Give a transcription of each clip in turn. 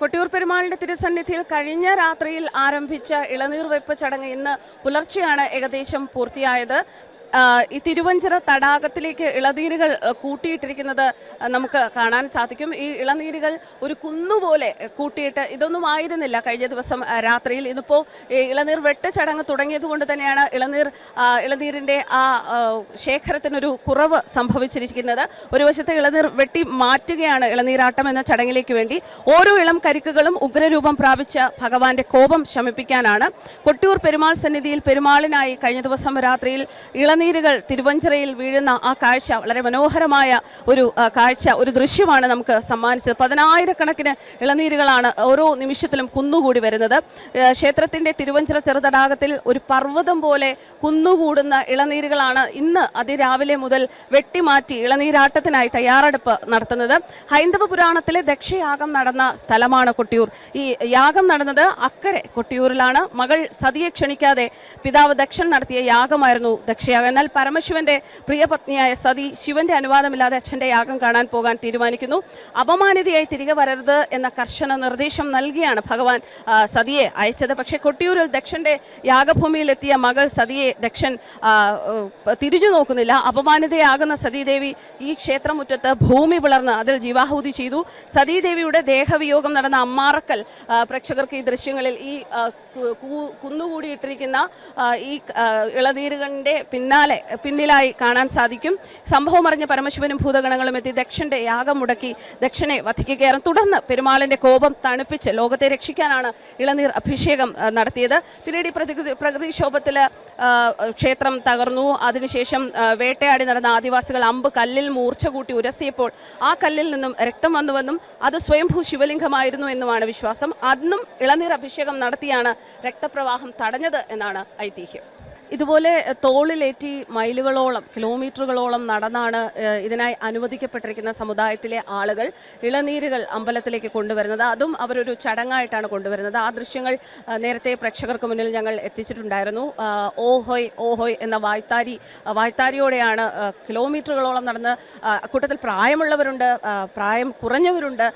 കൊട്ടിയൂർ പെരുമാളിന്റെ തിരുസന്നിധിയിൽ കഴിഞ്ഞ രാത്രിയിൽ ആരംഭിച്ച ഇളനീർവെപ്പ് ചടങ്ങ് ഇന്ന് പുലർച്ചെയാണ് ഏകദേശം പൂർത്തിയായത്. ഈ തിരുവഞ്ചിറ തടാകത്തിലേക്ക് ഇളനീരുകൾ കൂട്ടിയിട്ടിരിക്കുന്നത് നമുക്ക് കാണാൻ സാധിക്കും. ഈ ഇളനീരുകൾ ഒരു കുന്നുപോലെ കൂട്ടിയിട്ട് ഇതൊന്നും ആയിരുന്നില്ല കഴിഞ്ഞ ദിവസം രാത്രിയിൽ. ഇതിപ്പോൾ ഇളനീർ വെട്ട് ചടങ്ങ് തുടങ്ങിയതുകൊണ്ട് തന്നെയാണ് ഇളനീരിൻ്റെ ആ ശേഖരത്തിനൊരു കുറവ് സംഭവിച്ചിരിക്കുന്നത്. ഒരു വശത്ത് ഇളനീർ വെട്ടി മാറ്റുകയാണ് ഇളനീരാട്ടം എന്ന ചടങ്ങിലേക്ക് വേണ്ടി. ഓരോ ഇളം കരിക്കുകളും ഉഗ്രരൂപം പ്രാപിച്ച ഭഗവാന്റെ കോപം ശമിപ്പിക്കാനാണ്. കൊട്ടിയൂർ പെരുമാൾ സന്നിധിയിൽ പെരുമാളിനായി കഴിഞ്ഞ ദിവസം രാത്രിയിൽ ഇളനീരുകൾ തിരുവഞ്ചിറയിൽ വീഴുന്ന ആ കാഴ്ച വളരെ മനോഹരമായ ഒരു കാഴ്ച, ഒരു ദൃശ്യമാണ് നമുക്ക് സമ്മാനിച്ചത്. 10,000-കണക്കിന് ഇളനീരുകളാണ് ഓരോ നിമിഷത്തിലും കുന്നുകൂടി വരുന്നത്. ക്ഷേത്രത്തിൻ്റെ തിരുവഞ്ചിറ ചെറുതടാകത്തിൽ ഒരു പർവ്വതം പോലെ കുന്നുകൂടുന്ന ഇളനീരുകളാണ് ഇന്ന് അതിരാവിലെ മുതൽ വെട്ടിമാറ്റി ഇളനീരാട്ടത്തിനായി തയ്യാറെടുപ്പ് നടത്തുന്നത്. ഹൈന്ദവ പുരാണത്തിലെ ദക്ഷയാഗം നടന്ന സ്ഥലമാണ് കൊട്ടിയൂർ. ഈ യാഗം നടന്നത് അക്കരെ കൊട്ടിയൂരിലാണ്. മകൾ സതിയെ ക്ഷണിക്കാതെ പിതാവ് ദക്ഷൻ നടത്തിയ യാഗമായിരുന്നു ദക്ഷയാഗം. എന്നാൽ പരമശിവന്റെ പ്രിയപത്നിയായ സതി ശിവന്റെ അനുവാദമില്ലാതെ അച്ഛന്റെ യാഗം കാണാൻ പോകാൻ തീരുമാനിക്കുന്നു. അപമാനിതയായി തിരികെ വരരുത് എന്ന കർശന നിർദ്ദേശം നൽകിയാണ് ഭഗവാൻ സതിയെ അയച്ചത്. പക്ഷേ കൊട്ടിയൂരിൽ ദക്ഷന്റെ യാഗഭൂമിയിലെത്തിയ മകൾ സതിയെ ദക്ഷൻ തിരിഞ്ഞു നോക്കുന്നില്ല. അപമാനിതയാകുന്ന സതീദേവി ഈ ക്ഷേത്രമുറ്റത്ത് ഭൂമി പിളർന്ന് അതിൽ ജീവാഹൂതി ചെയ്തു. സതീദേവിയുടെ ദേഹവിയോഗം നടന്ന അമ്മാറക്കൽ പ്രേക്ഷകർക്ക് ഈ ദൃശ്യങ്ങളിൽ ഈ കുന്നുകൂടിയിട്ടിരിക്കുന്ന ഈ ഇളനീരുകളുടെ പിന്നിലായി കാണാൻ സാധിക്കും. സംഭവം അറിഞ്ഞ പരമശിവനും ഭൂതഗണങ്ങളും എത്തി ദക്ഷന്റെ യാഗം മുടക്കി ദക്ഷനെ വധിക്കുകയായിരുന്നു. തുടർന്ന് പെരുമാളിന്റെ കോപം തണുപ്പിച്ച് ലോകത്തെ രക്ഷിക്കാനാണ് ഇളനീർ അഭിഷേകം നടത്തിയത്. പിന്നീട് ഈ പ്രകൃതിക്ഷോഭത്തിൽ ക്ഷേത്രം തകർന്നു. അതിനുശേഷം വേട്ടയാടി നടന്ന ആദിവാസികൾ അമ്പ് കല്ലിൽ മൂർച്ച കൂട്ടി ഉരസിയപ്പോൾ ആ കല്ലിൽ നിന്നും രക്തം വന്നുവെന്നും അത് സ്വയംഭൂ ശിവലിംഗമായിരുന്നു എന്നുമാണ് വിശ്വാസം. അന്നും ഇളനീർ അഭിഷേകം നടത്തിയാണ് രക്തപ്രവാഹം തടഞ്ഞത് എന്നാണ് ഐതിഹ്യം. ഇതുപോലെ തോളിലേറ്റി മൈലുകളോളം കിലോമീറ്ററുകളോളം നടന്നാണ് ഇതിനായി അനുവദിക്കപ്പെട്ടിരിക്കുന്ന സമുദായത്തിലെ ആളുകൾ ഇളനീരുകൾ അമ്പലത്തിലേക്ക് കൊണ്ടുവരുന്നത്. അതും അവരൊരു ചടങ്ങായിട്ടാണ് കൊണ്ടുവരുന്നത്. ആ ദൃശ്യങ്ങൾ നേരത്തെ പ്രേക്ഷകർക്ക് മുന്നിൽ ഞങ്ങൾ എത്തിച്ചിട്ടുണ്ടായിരുന്നു. ഓഹോയ് ഓഹോയ് എന്ന വായ്ത്താരിയോടെയാണ് കിലോമീറ്ററുകളോളം നടന്ന്. കൂട്ടത്തിൽ പ്രായമുള്ളവരുണ്ട്, പ്രായം കുറഞ്ഞവരുണ്ട്.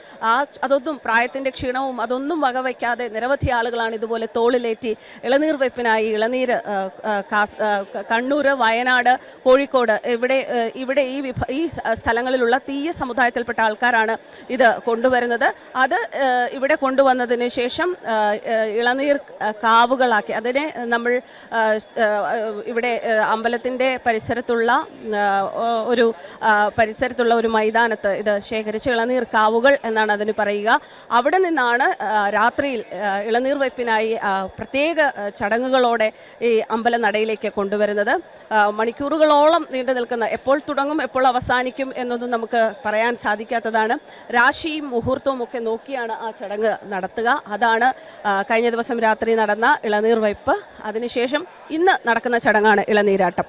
അതൊന്നും പ്രായത്തിൻ്റെ ക്ഷീണവും അതൊന്നും വകവയ്ക്കാതെ നിരവധി ആളുകളാണ് ഇതുപോലെ തോളിലേറ്റി ഇളനീർ വെപ്പിനായി ഇളനീര് കണ്ണൂർ, വയനാട്, കോഴിക്കോട് ഇവിടെ ഈ സ്ഥലങ്ങളിലുള്ള തീയ സമുദായത്തിൽപ്പെട്ട ആൾക്കാരാണ് ഇത് കൊണ്ടുവരുന്നത്. അത് ഇവിടെ കൊണ്ടുവന്നതിന് ശേഷം ഇളനീർ കാവുകളാക്കി അതിനെ നമ്മൾ ഇവിടെ അമ്പലത്തിൻ്റെ പരിസരത്തുള്ള ഒരു മൈതാനത്ത് ഇത് ശേഖരിച്ച് ഇളനീർ കാവുകൾ എന്നാണ് അതിന് പറയുക. അവിടെ നിന്നാണ് രാത്രിയിൽ ഇളനീർ വെപ്പിനായി പ്രത്യേക ചടങ്ങുകളോടെ ഈ അമ്പല നടയിലേക്ക് കൊണ്ടുവരുന്നത്. മണിക്കൂറുകളോളം നീണ്ടു നിൽക്കുന്ന, എപ്പോൾ തുടങ്ങും എപ്പോൾ അവസാനിക്കും എന്നൊന്നും നമുക്ക് പറയാൻ സാധിക്കാത്തതാണ്. രാശിയും മുഹൂർത്തവും ഒക്കെ നോക്കിയാണ് ആ ചടങ്ങ് നടത്തുക. അതാണ് കഴിഞ്ഞ ദിവസം രാത്രി നടന്ന ഇളനീർ വയ്പ്. അതിനുശേഷം ഇന്ന് നടക്കുന്ന ചടങ്ങാണ് ഇളനീരാട്ടം.